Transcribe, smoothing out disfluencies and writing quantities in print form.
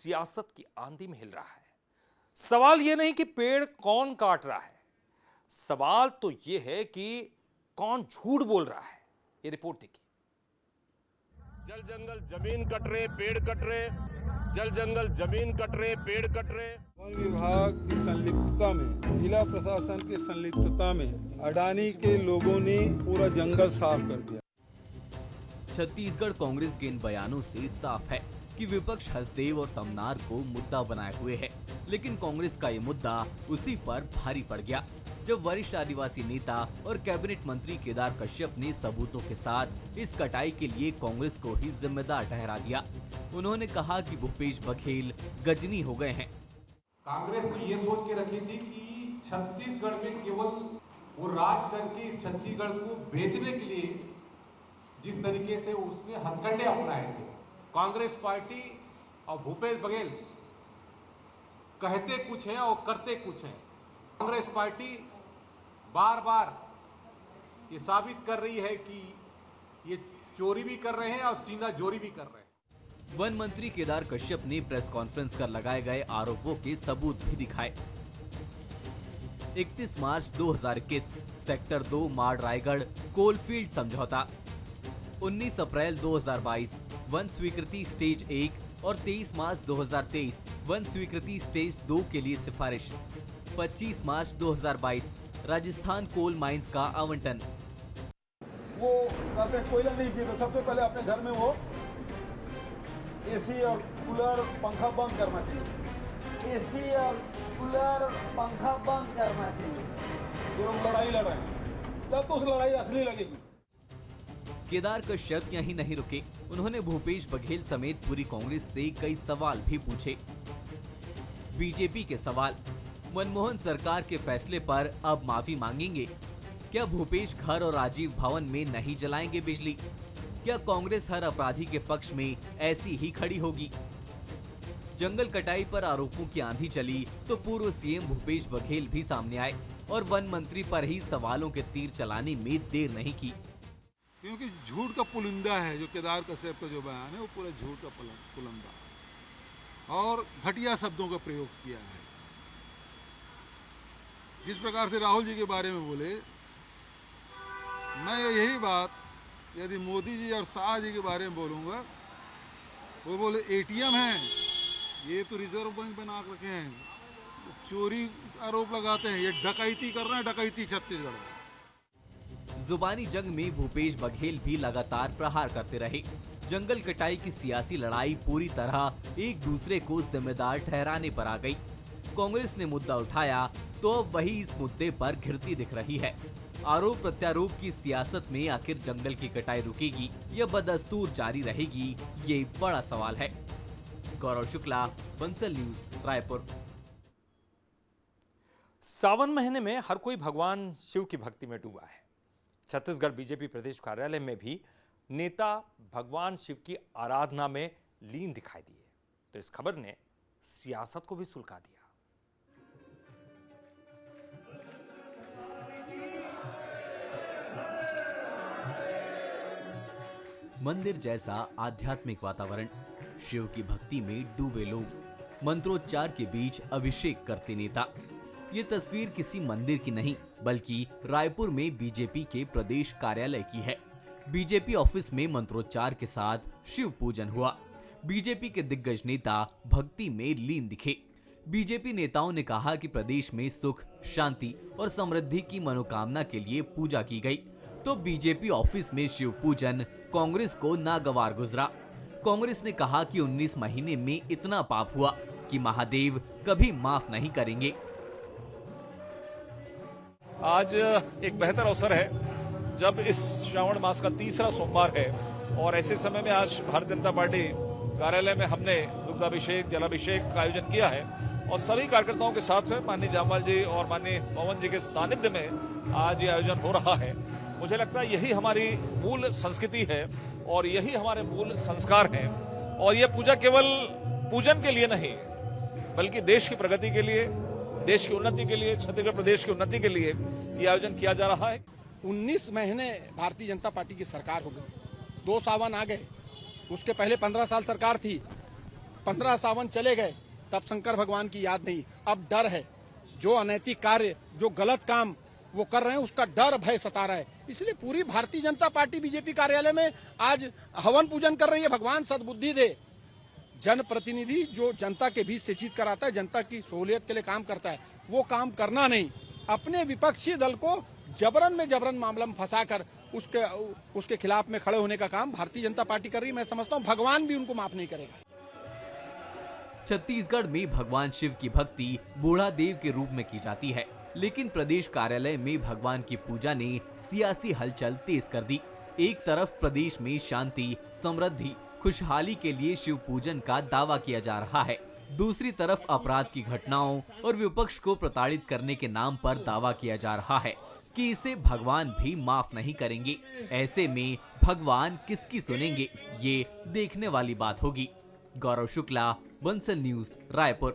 सियासत की आंधी में हिल रहा है। सवाल यह नहीं कि पेड़ कौन काट रहा है, सवाल तो यह है कि कौन झूठ बोल रहा है। ये रिपोर्ट देखिए। जल जंगल जमीन कट रहे, पेड़ कट रहे, जल जंगल जमीन कट रहे, पेड़ कट रहे। वन विभाग की संलिप्तता में, जिला प्रशासन की संलिप्तता में अडानी के लोगों ने पूरा जंगल साफ कर दिया। छत्तीसगढ़ कांग्रेस के इन बयानों से साफ है कि विपक्ष हसदेव और तमनार को मुद्दा बनाए हुए है, लेकिन कांग्रेस का ये मुद्दा उसी पर भारी पड़ गया जब वरिष्ठ आदिवासी नेता और कैबिनेट मंत्री केदार कश्यप ने सबूतों के साथ इस कटाई के लिए कांग्रेस को ही जिम्मेदार ठहरा दिया। उन्होंने कहा कि भूपेश बघेल गजनी हो गए हैं। कांग्रेस तो ये सोच के रखी थी कि छत्तीसगढ़ में केवल वो राज करके इस छत्तीसगढ़ को बेचने के लिए जिस तरीके से उसने हथकंडे अपनाए थे, कांग्रेस पार्टी और भूपेश बघेल कहते कुछ है और करते कुछ है। कांग्रेस पार्टी बार बार ये साबित कर रही है कि ये चोरी भी कर रहे हैं और सीना जोरी भी कर रहे हैं। वन मंत्री केदार कश्यप ने प्रेस कॉन्फ्रेंस कर लगाए गए आरोपों के सबूत भी दिखाए। 31 मार्च 2021 सेक्टर 2 माड़ रायगढ़ कोलफील्ड समझौता, 19 अप्रैल 2022 वन स्वीकृति स्टेज 1 और 23 मार्च 2023 वन स्वीकृति स्टेज 2 के लिए सिफारिश, 25 मार्च 2022 राजस्थान कोल माइंस का आवंटन। वो कहते कोयला नहीं चाहिए तो सबसे पहले अपने घर में वो एसी और कूलर पंखा बंद करना चाहिए। एसी और कूलर पंखा बंद करना चाहिए। जो लोग लड़ाई लड़ रहे हैं तब तो उस लड़ाई असली लगेगी। केदार कश्यप यहीं नहीं रुके, उन्होंने भूपेश बघेल समेत पूरी कांग्रेस से कई सवाल भी पूछे। बीजेपी के सवाल, मनमोहन सरकार के फैसले पर अब माफी मांगेंगे? क्या भूपेश घर और राजीव भवन में नहीं जलाएंगे बिजली? क्या कांग्रेस हर अपराधी के पक्ष में ऐसी ही खड़ी होगी? जंगल कटाई पर आरोपों की आंधी चली तो पूर्व सीएम भूपेश बघेल भी सामने आए और वन मंत्री पर ही सवालों के तीर चलाने में देर नहीं की। क्योंकि झूठ का पुलिंदा है जो केदार कश्यप का जो बयान है, वो पूरा झूठ का पुलिंदा और घटिया शब्दों का प्रयोग किया है। जिस प्रकार से राहुल जी के बारे में बोले, मैं यही बात यदि मोदी जी और शाह जी के बारे में बोलूँगा, वो बोले एटीएम हैं, ये तो रिजर्व बैंक बना रखे हैं, चोरी आरोप लगाते हैं, ये डकैती कर रहे हैं, डकैती छत्तीसगढ़। जुबानी जंग में भूपेश बघेल भी लगातार प्रहार करते रहे। जंगल कटाई की सियासी लड़ाई पूरी तरह एक दूसरे को जिम्मेदार ठहराने पर आ गई। कांग्रेस ने मुद्दा उठाया तो अब वही इस मुद्दे पर घिरती दिख रही है। आरोप प्रत्यारोप की सियासत में आखिर जंगल की कटाई रुकेगी या बदस्तूर जारी रहेगी, ये बड़ा सवाल है। गौरव शुक्ला, बंसल न्यूज, रायपुर। सावन महीने में हर कोई भगवान शिव की भक्ति में डूबा है। छत्तीसगढ़ बीजेपी प्रदेश कार्यालय में भी नेता भगवान शिव की आराधना में लीन दिखाई दिए, तो इस खबर ने सियासत को भी सुलगा दिया। मंदिर जैसा आध्यात्मिक वातावरण, शिव की भक्ति में डूबे लोग, मंत्रोच्चार के बीच अभिषेक करते नेता। ये तस्वीर किसी मंदिर की नहीं बल्कि रायपुर में बीजेपी के प्रदेश कार्यालय की है। बीजेपी ऑफिस में मंत्रोच्चार के साथ शिव पूजन हुआ। बीजेपी के दिग्गज नेता भक्ति में लीन दिखे। बीजेपी नेताओं ने कहा कि प्रदेश में सुख, शांति और समृद्धि की मनोकामना के लिए पूजा की गई, तो बीजेपी ऑफिस में शिव पूजन कांग्रेस को नागवार गुजरा। कांग्रेस ने कहा कि 19 महीने में इतना पाप हुआ कि महादेव कभी माफ नहीं करेंगे। आज एक बेहतर अवसर है जब इस श्रावण मास का तीसरा सोमवार है और ऐसे समय में आज भारतीय जनता पार्टी कार्यालय में हमने दुग्धाभिषेक, जलाभिषेक का आयोजन किया है और सभी कार्यकर्ताओं के साथ में माननीय जामवाल जी और माननीय पवन जी के सानिध्य में आज ये आयोजन हो रहा है। मुझे लगता है यही हमारी मूल संस्कृति है और यही हमारे मूल संस्कार हैं और ये पूजा केवल पूजन के लिए नहीं बल्कि देश की प्रगति के लिए, देश की उन्नति के लिए, छत्तीसगढ़ प्रदेश की उन्नति के लिए ये आयोजन किया जा रहा है। 19 महीने भारतीय जनता पार्टी की सरकार हो गई, 2 सावन आ गए, उसके पहले 15 साल सरकार थी, 15 सावन चले गए तब शंकर भगवान की याद नहीं। अब डर है, जो अनैतिक कार्य, जो गलत काम वो कर रहे हैं उसका डर भय सता रहा है। इसलिए पूरी भारतीय जनता पार्टी बीजेपी कार्यालय में आज हवन पूजन कर रही है। भगवान सद्बुद्धि दे। जनप्रतिनिधि जो जनता के बीच से जीत कर आता है, जनता की सहूलियत के लिए काम करता है, वो काम करना नहीं, अपने विपक्षी दल को जबरन मामला में फंसाकर उसके खिलाफ में खड़े होने का काम भारतीय जनता पार्टी कर रही है। मैं समझता हूँ भगवान भी उनको माफ नहीं करेगा। छत्तीसगढ़ में भगवान शिव की भक्ति बूढ़ा देव के रूप में की जाती है, लेकिन प्रदेश कार्यालय में भगवान की पूजा ने सियासी हलचल तेज कर दी। एक तरफ प्रदेश में शांति, समृद्धि, खुशहाली के लिए शिव पूजन का दावा किया जा रहा है, दूसरी तरफ अपराध की घटनाओं और विपक्ष को प्रताड़ित करने के नाम पर दावा किया जा रहा है कि इसे भगवान भी माफ नहीं करेंगे। ऐसे में भगवान किसकी सुनेंगे, ये देखने वाली बात होगी। गौरव शुक्ला, बंसल न्यूज, रायपुर।